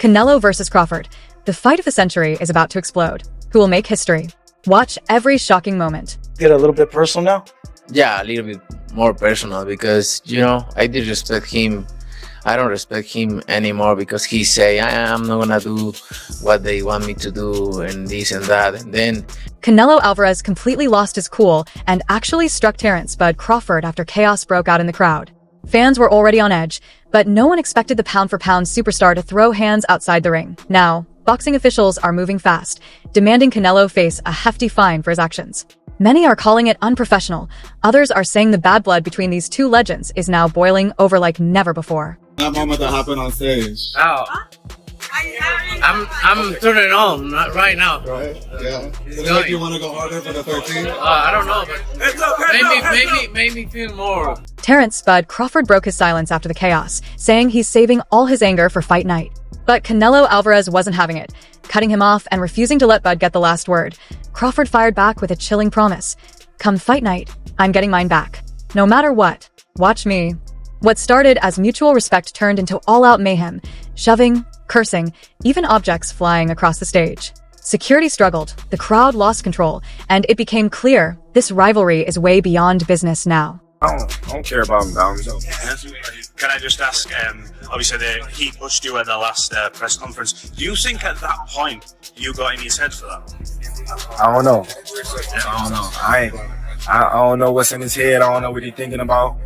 Canelo versus Crawford. The fight of the century is about to explode. Who will make history? Watch every shocking moment. Get a little bit personal now? Yeah, a little bit more personal because, I did respect him. I don't respect him anymore because he say, I'm not gonna do what they want me to do and this and that. And then Canelo Alvarez completely lost his cool and actually struck Terence Bud Crawford after chaos broke out in the crowd. Fans were already on edge, but no one expected the pound-for-pound superstar to throw hands outside the ring. Now, boxing officials are moving fast, demanding Canelo face a hefty fine for his actions. Many are calling it unprofessional. Others are saying the bad blood between these two legends is now boiling over like never before. That moment that happened on stage. oh, I'm turning on right now. Right? Yeah. Does it make you want to go harder for the 13? I don't know, but maybe me feel more. Terence Bud Crawford broke his silence after the chaos, saying he's saving all his anger for fight night. But Canelo Alvarez wasn't having it, cutting him off and refusing to let Bud get the last word. Crawford fired back with a chilling promise. Come fight night, I'm getting mine back. No matter what, watch me. What started as mutual respect turned into all-out mayhem, shoving, cursing, even objects flying across the stage. Security struggled, the crowd lost control, and it became clear this rivalry is way beyond business now. I don't care about him down. Can I just ask, obviously he pushed you at the last press conference. Do you think at that point you got in his head for that? I don't know. I don't know what's in his head. I don't know what he's thinking about,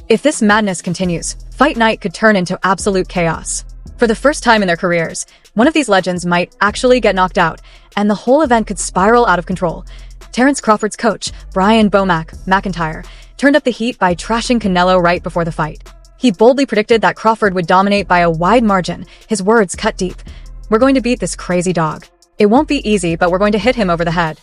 If this madness continues, fight night could turn into absolute chaos. For the first time in their careers, one of these legends might actually get knocked out, and the whole event could spiral out of control. Terence Crawford's coach, Brian McIntyre, turned up the heat by trashing Canelo right before the fight. He boldly predicted that Crawford would dominate by a wide margin, his words cut deep. We're going to beat this crazy dog. It won't be easy, but we're going to hit him over the head.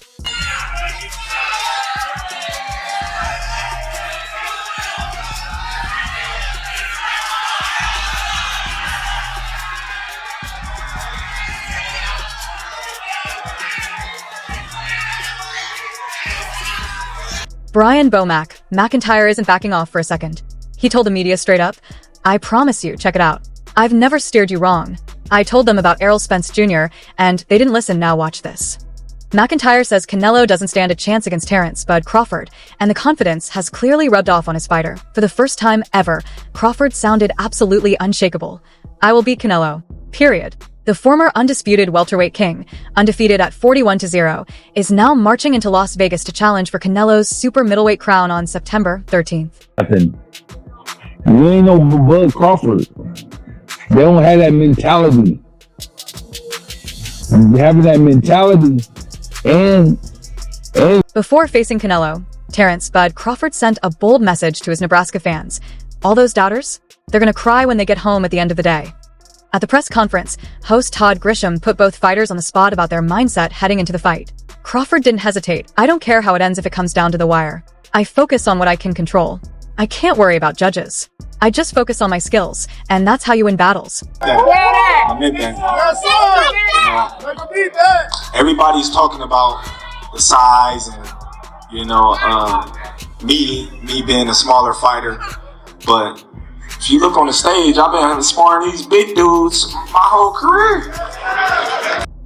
Brian McIntyre isn't backing off for a second. He told the media straight up, I promise you, check it out. I've never steered you wrong. I told them about Errol Spence Jr., and they didn't listen, now watch this. McIntyre says Canelo doesn't stand a chance against Terence Bud Crawford, and the confidence has clearly rubbed off on his fighter. For the first time ever, Crawford sounded absolutely unshakable. I will beat Canelo. Period. The former undisputed welterweight king, undefeated at 41-0, is now marching into Las Vegas to challenge for Canelo's super middleweight crown on September 13th. You ain't no Bud Crawford. They don't have that mentality. Having that mentality and Before facing Canelo, Terence Bud Crawford sent a bold message to his Nebraska fans. All those doubters? They're gonna cry when they get home at the end of the day. At the press conference, host Todd Grisham put both fighters on the spot about their mindset heading into the fight. Crawford didn't hesitate. I don't care how it ends if it comes down to the wire. I focus on what I can control. I can't worry about judges. I just focus on my skills, and that's how you win battles. Everybody's talking about the size and, me being a smaller fighter, but if you look on the stage, I've been sparring these big dudes my whole career.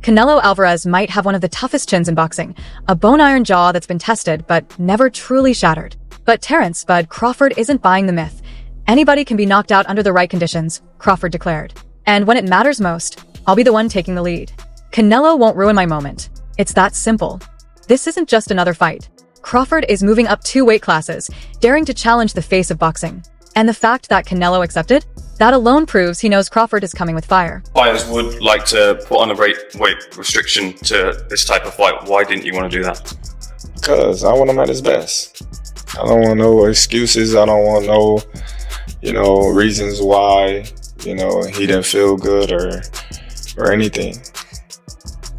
Canelo Alvarez might have one of the toughest chins in boxing, a bone-iron jaw that's been tested but never truly shattered. But Terence Bud Crawford isn't buying the myth. Anybody can be knocked out under the right conditions, Crawford declared. And when it matters most, I'll be the one taking the lead. Canelo won't ruin my moment. It's that simple. This isn't just another fight. Crawford is moving up 2 weight classes, daring to challenge the face of boxing. And the fact that Canelo accepted? That alone proves he knows Crawford is coming with fire. Fighters would like to put on a weight restriction to this type of fight. Why didn't you want to do that? Because I want him at his best. I don't want no excuses. I don't want no, reasons why, he didn't feel good or anything.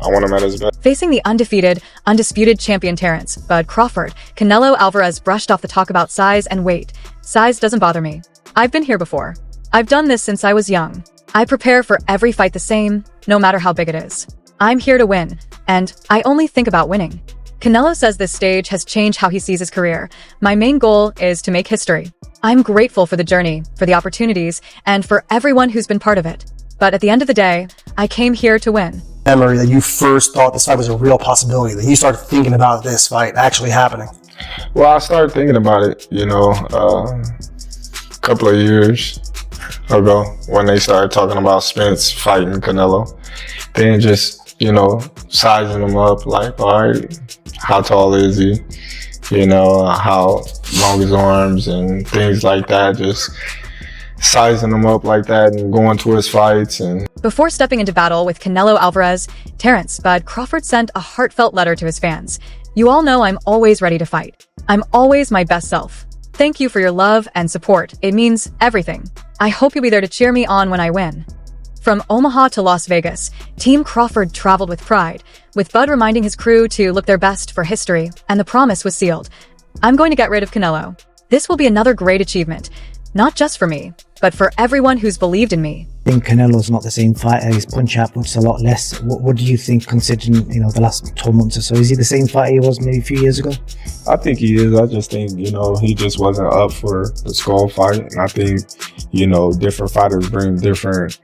I want him at his best. Facing the undisputed champion Terence Bud Crawford, Canelo Alvarez brushed off the talk about size and weight. Size doesn't bother me. I've been here before. I've done this since I was young. I prepare for every fight the same, no matter how big it is. I'm here to win, and I only think about winning. Canelo says this stage has changed how he sees his career. My main goal is to make history. I'm grateful for the journey, for the opportunities, and for everyone who's been part of it. But at the end of the day, I came here to win. Memory that you first thought this fight was a real possibility, that you started thinking about this fight actually happening? Well, I started thinking about it, a couple of years ago when they started talking about Spence fighting Canelo. Then just, sizing him up, like, all right, how tall is he? How long his arms and things like that. Just sizing him up like that and going to his fights. And before stepping into battle with Canelo Alvarez, Terence "Bud" Crawford sent a heartfelt letter to his fans. "You all know I'm always ready to fight. I'm always my best self. Thank you for your love and support. It means everything. I hope you'll be there to cheer me on when I win." From Omaha to Las Vegas, Team Crawford traveled with pride, with Bud reminding his crew to look their best for history, and the promise was sealed. "I'm going to get rid of Canelo. This will be another great achievement, not just for me, but for everyone who's believed in me." I think Canelo's not the same fighter. His punch output's a lot less. What do you think, considering the last 12 months or so? Is he the same fighter he was maybe a few years ago? I think he is. I just think, he just wasn't up for the skull fight. And I think, different fighters bring different,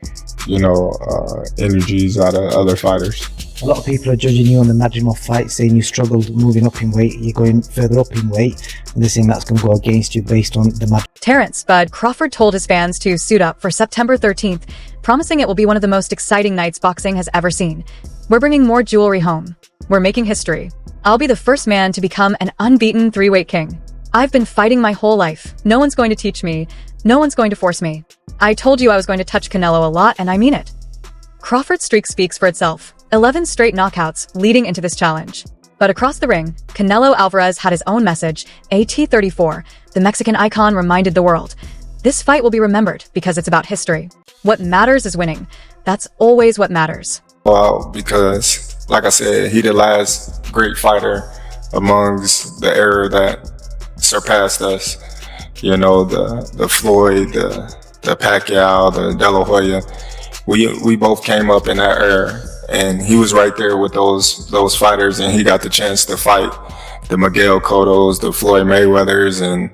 energies out of other fighters. A lot of people are judging you on the Madrimov fight, saying you struggled moving up in weight. You're going further up in weight, and they're saying that's going to go against you based on the Terence "Bud" Crawford told his fans to suit up for September 13th, promising it will be one of the most exciting nights boxing has ever seen. "We're bringing more jewelry home. We're making history. I'll be the first man to become an unbeaten 3-weight king. I've been fighting my whole life. No one's going to teach me. No one's going to force me. I told you I was going to touch Canelo a lot, and I mean it." Crawford's streak speaks for itself. 11 straight knockouts leading into this challenge. But across the ring, Canelo Alvarez had his own message. AT-34, the Mexican icon, reminded the world, "This fight will be remembered because it's about history. What matters is winning. That's always what matters." Well, because, like I said, he the last great fighter amongst the era that surpassed us. The Floyd, the Pacquiao, the De La Hoya. We both came up in that era. And he was right there with those fighters, and he got the chance to fight the Miguel Cottos, the Floyd Mayweathers, and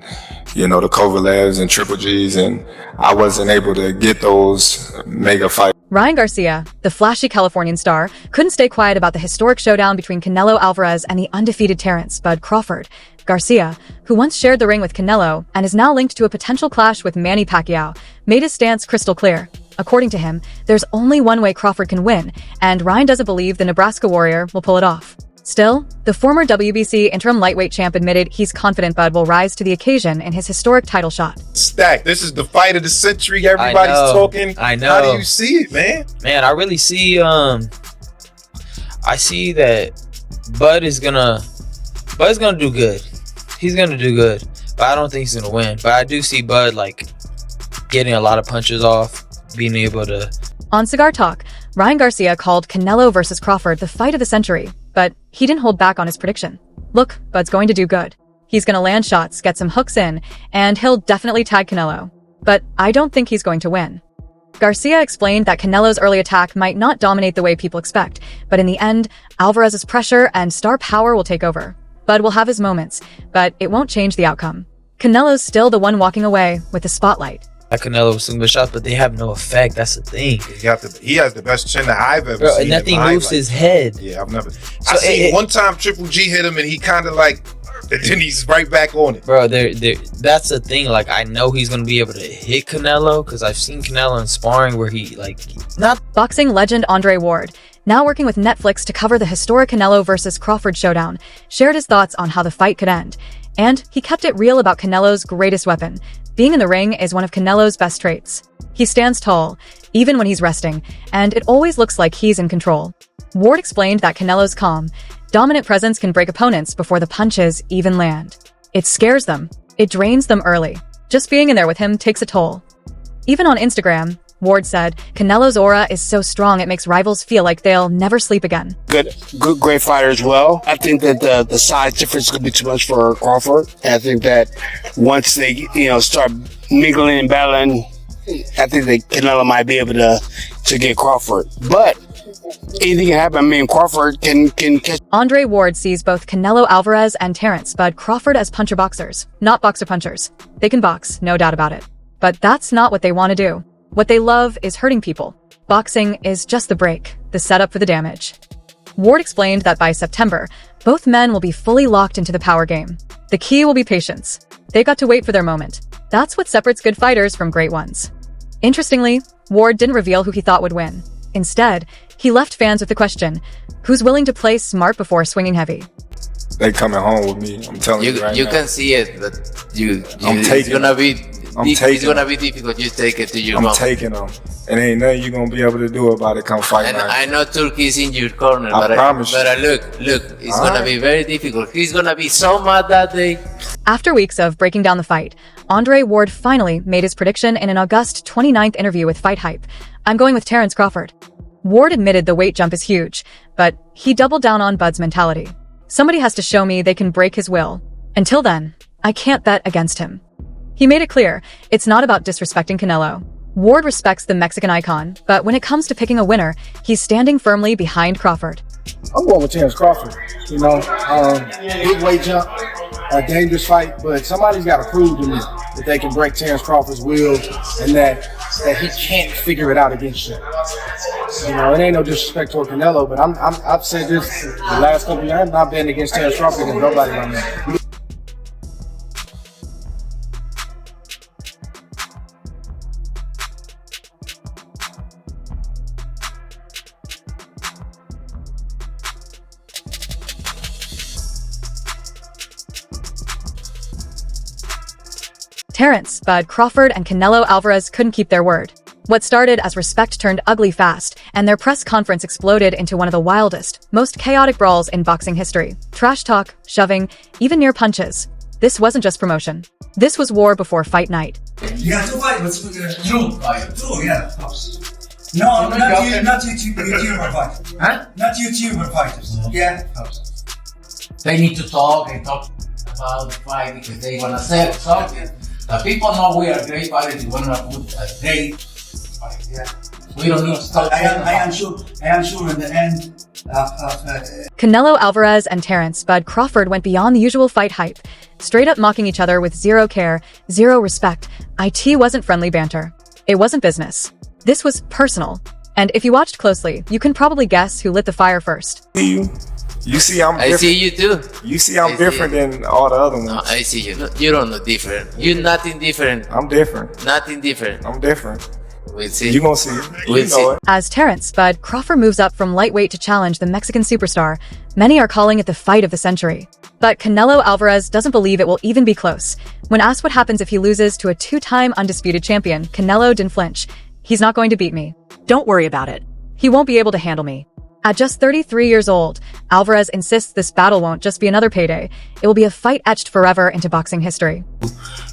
the Kovalevs and Triple G's, and I wasn't able to get those mega fights. Ryan Garcia, the flashy Californian star, couldn't stay quiet about the historic showdown between Canelo Alvarez and the undefeated Terence "Bud" Crawford. Garcia, who once shared the ring with Canelo and is now linked to a potential clash with Manny Pacquiao, made his stance crystal clear. According to him, there's only one way Crawford can win, and Ryan doesn't believe the Nebraska Warrior will pull it off. Still, the former WBC interim lightweight champ admitted he's confident Bud will rise to the occasion in his historic title shot. Stack, this is the fight of the century. Everybody's talking. I know. How do you see it, man? Man, I really see I see that Bud is gonna do good. He's gonna do good. But I don't think he's gonna win. But I do see Bud getting a lot of punches off, being able to. On Cigar Talk, Ryan Garcia called Canelo versus Crawford the fight of the century, but he didn't hold back on his prediction. "Look, Bud's going to do good. He's going to land shots, get some hooks in, and he'll definitely tag Canelo. But I don't think he's going to win." Garcia explained that Canelo's early attack might not dominate the way people expect, but in the end, Alvarez's pressure and star power will take over. Bud will have his moments, but it won't change the outcome. Canelo's still the one walking away with the spotlight. Canelo with some good shots, but they have no effect. That's the thing. He has the best chin that I've ever seen. And that thing moves his head. Yeah, I've never. I seen one time Triple G hit him, and he kind of and then he's right back on it. Bro, that's the thing. I know he's gonna be able to hit Canelo because I've seen Canelo in sparring where he not. Boxing legend Andre Ward, now working with Netflix to cover the historic Canelo versus Crawford showdown, shared his thoughts on how the fight could end. And he kept it real about Canelo's greatest weapon. Being in the ring is one of Canelo's best traits. He stands tall, even when he's resting, and it always looks like he's in control. Ward explained that Canelo's calm, dominant presence can break opponents before the punches even land. It scares them. It drains them early. Just being in there with him takes a toll. Even on Instagram, Ward said, "Canelo's aura is so strong it makes rivals feel like they'll never sleep again." Great fighter as well. I think that the size difference could be too much for Crawford. And I think that once they start mingling and battling, I think that Canelo might be able to get Crawford. But anything can happen. I mean, Crawford can catch. Andre Ward sees both Canelo Alvarez and Terence "Bud" Crawford as puncher boxers, not boxer punchers. They can box, no doubt about it. But that's not what they want to do. What they love is hurting people. Boxing is just the break, the setup for the damage. Ward explained that by September, both men will be fully locked into the power game. The key will be patience. They got to wait for their moment. That's what separates good fighters from great ones. Interestingly, Ward didn't reveal who he thought would win. Instead, he left fans with the question, who's willing to play smart before swinging heavy? They coming home with me. I'm telling you right now. You can see it, but it's gonna be difficult. You take it to your mom. I'm taking them. And ain't nothing you gonna be able to do about it come fight And night. I know Turkey's in your corner, I promise you. but look, it's gonna be very difficult. He's gonna be so mad that day. After weeks of breaking down the fight, Andre Ward finally made his prediction in an August 29th interview with Fight Hype. I'm going with Terence Crawford. Ward admitted the weight jump is huge, but he doubled down on Bud's mentality. Somebody has to show me they can break his will. Until then, I can't bet against him. He made it clear, it's not about disrespecting Canelo. Ward respects the Mexican icon, but when it comes to picking a winner, he's standing firmly behind Crawford. I'm going with Terence Crawford. You know, big weight jump, a dangerous fight, but somebody's got to prove to me that they can break Terence Crawford's will and that he can't figure it out against you. You know, it ain't no disrespect toward Canelo, but I've said this the last couple of years. I've been against Terence Crawford against nobody right now. Terence, Bud, Crawford, and Canelo Alvarez couldn't keep their word. What started as respect turned ugly fast, and their press conference exploded into one of the wildest, most chaotic brawls in boxing history. Trash talk, shoving, even near punches. This wasn't just promotion. This was war before fight night. You have to fight with true fight. True, yeah, of course. No, not YouTuber fighters. Huh? Not YouTuber fighters. Yeah, of course. They need to talk and talk about the fight because they want to sell something. The people know we are great fighters. We want to put a great fight. Yeah. We don't need to talk. I am sure in the end. Canelo Alvarez and Terence Bud Crawford went beyond the usual fight hype, straight up mocking each other with zero care, zero respect. It wasn't friendly banter. It wasn't business. This was personal. And if you watched closely, you can probably guess who lit the fire first. You see I'm different. I see you too. You see I'm different than all the other ones. No, I see you. You don't look different. You're nothing different. I'm different. Nothing different. I'm different. We'll see. You gonna see it. We'll see. It. As Terence Bud Crawford moves up from lightweight to challenge the Mexican superstar, many are calling it the fight of the century. But Canelo Alvarez doesn't believe it will even be close. When asked what happens if he loses to a two-time undisputed champion, Canelo didn't flinch. He's not going to beat me. Don't worry about it. He won't be able to handle me. At just 33 years old, Alvarez insists this battle won't just be another payday. It will be a fight etched forever into boxing history.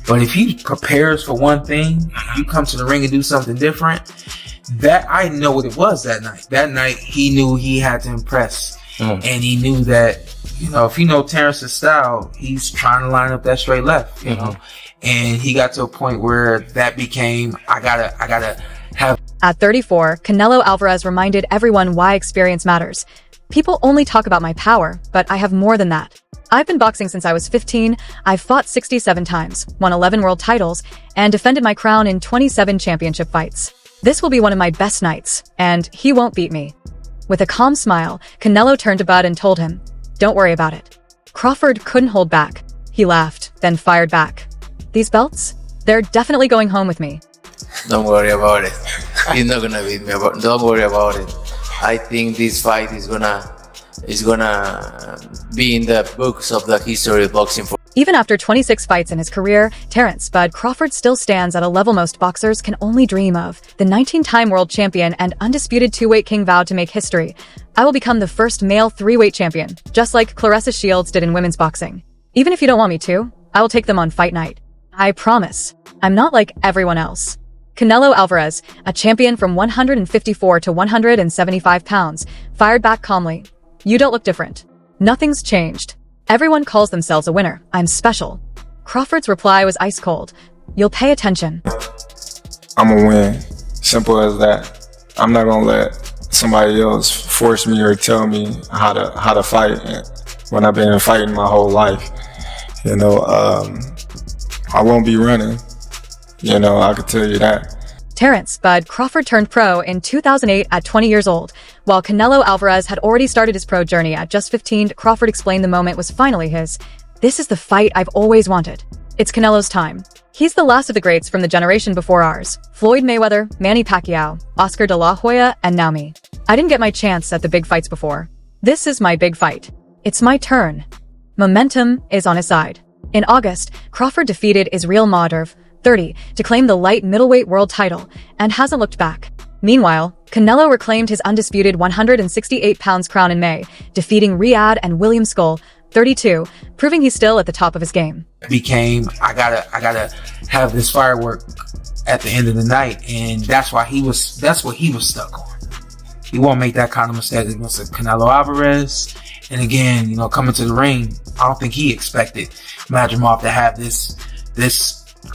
But if he prepares for one thing, you come to the ring and do something different, that I know what it was that night. That night, he knew he had to impress. And he knew that, you know, if you know Terrence's style, he's trying to line up that straight left, you know. And he got to a point where that became, I gotta have. At 34, Canelo Alvarez reminded everyone why experience matters. People only talk about my power, but I have more than that. I've been boxing since I was 15, I've fought 67 times, won 11 world titles, and defended my crown in 27 championship fights. This will be one of my best nights, and he won't beat me. With a calm smile, Canelo turned to Bud and told him, "Don't worry about it." Crawford couldn't hold back. He laughed, then fired back. "These belts? They're definitely going home with me." Don't worry about it. He's not gonna beat me. Don't worry about it. I think this fight is gonna be in the books of the history of boxing. Even after 26 fights in his career, Terence Bud Crawford still stands at a level most boxers can only dream of. The 19-time world champion and undisputed two-weight king vowed to make history. "I will become the first male three-weight champion, just like Claressa Shields did in women's boxing. Even if you don't want me to, I will take them on fight night. I promise. I'm not like everyone else." Canelo Alvarez, a champion from 154 to 175 pounds, fired back calmly. "You don't look different. Nothing's changed. Everyone calls themselves a winner. I'm special." Crawford's reply was ice cold. "You'll pay attention." I'm gonna win. Simple as that. I'm not gonna let somebody else force me or tell me how to fight when I've been fighting my whole life. You know, I won't be running. You know, I can tell you that. Terence "Bud" Crawford turned pro in 2008 at 20 years old. While Canelo Alvarez had already started his pro journey at just 15, Crawford explained the moment was finally his. "This is the fight I've always wanted. It's Canelo's time. He's the last of the greats from the generation before ours. Floyd Mayweather, Manny Pacquiao, Oscar de la Hoya, and now me. I didn't get my chance at the big fights before. This is my big fight. It's my turn." Momentum is on his side. In August, Crawford defeated Israel Madhav, 30, to claim the light middleweight world title, and hasn't looked back. Meanwhile, Canelo reclaimed his undisputed 168 pounds crown in May, defeating Riyadh and William Skull, 32, proving he's still at the top of his game. I gotta have this firework at the end of the night, and that's what he was stuck on. He won't make that kind of mistake against Canelo Alvarez. And again, you know, coming to the ring, I don't think he expected Madrimov to have this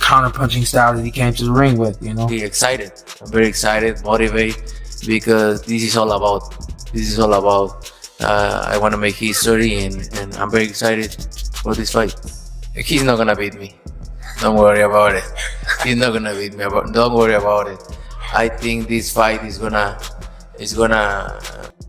counter-punching style that he came to the ring with, you know. Be excited. I'm very excited, motivated, because this is all about. I want to make history, and I'm very excited for this fight. He's not gonna beat me. Don't worry about it. He's not gonna beat me. Don't worry about it. I think this fight is gonna.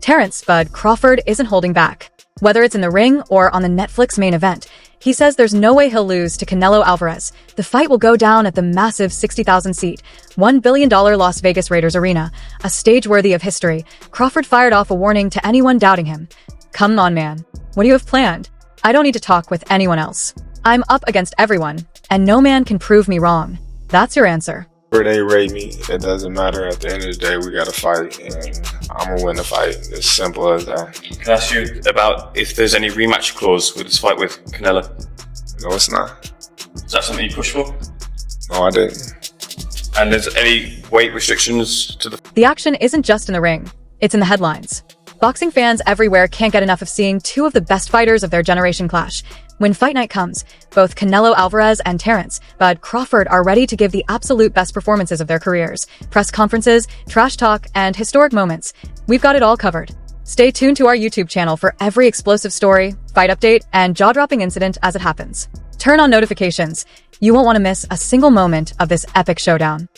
Terence "Bud" Crawford isn't holding back. Whether it's in the ring or on the Netflix main event, he says there's no way he'll lose to Canelo Alvarez. The fight will go down at the massive 60,000-seat, $1 billion Las Vegas Raiders Arena, a stage worthy of history. Crawford fired off a warning to anyone doubting him. "Come on, man. What do you have planned? I don't need to talk with anyone else. I'm up against everyone, and no man can prove me wrong." That's your answer. Where they rate me, it doesn't matter. At the end of the day, we got to fight, and I'm going to win the fight. It's simple as that. Can I ask you about if there's any rematch clause with this fight with Canelo? No, it's not. Is that something you push for? No, I didn't. And there's any weight restrictions to the... The action isn't just in the ring. It's in the headlines. Boxing fans everywhere can't get enough of seeing two of the best fighters of their generation clash. When fight night comes, both Canelo Alvarez and Terence "Bud" Crawford are ready to give the absolute best performances of their careers. Press conferences, trash talk, and historic moments. We've got it all covered. Stay tuned to our YouTube channel for every explosive story, fight update, and jaw-dropping incident as it happens. Turn on notifications. You won't want to miss a single moment of this epic showdown.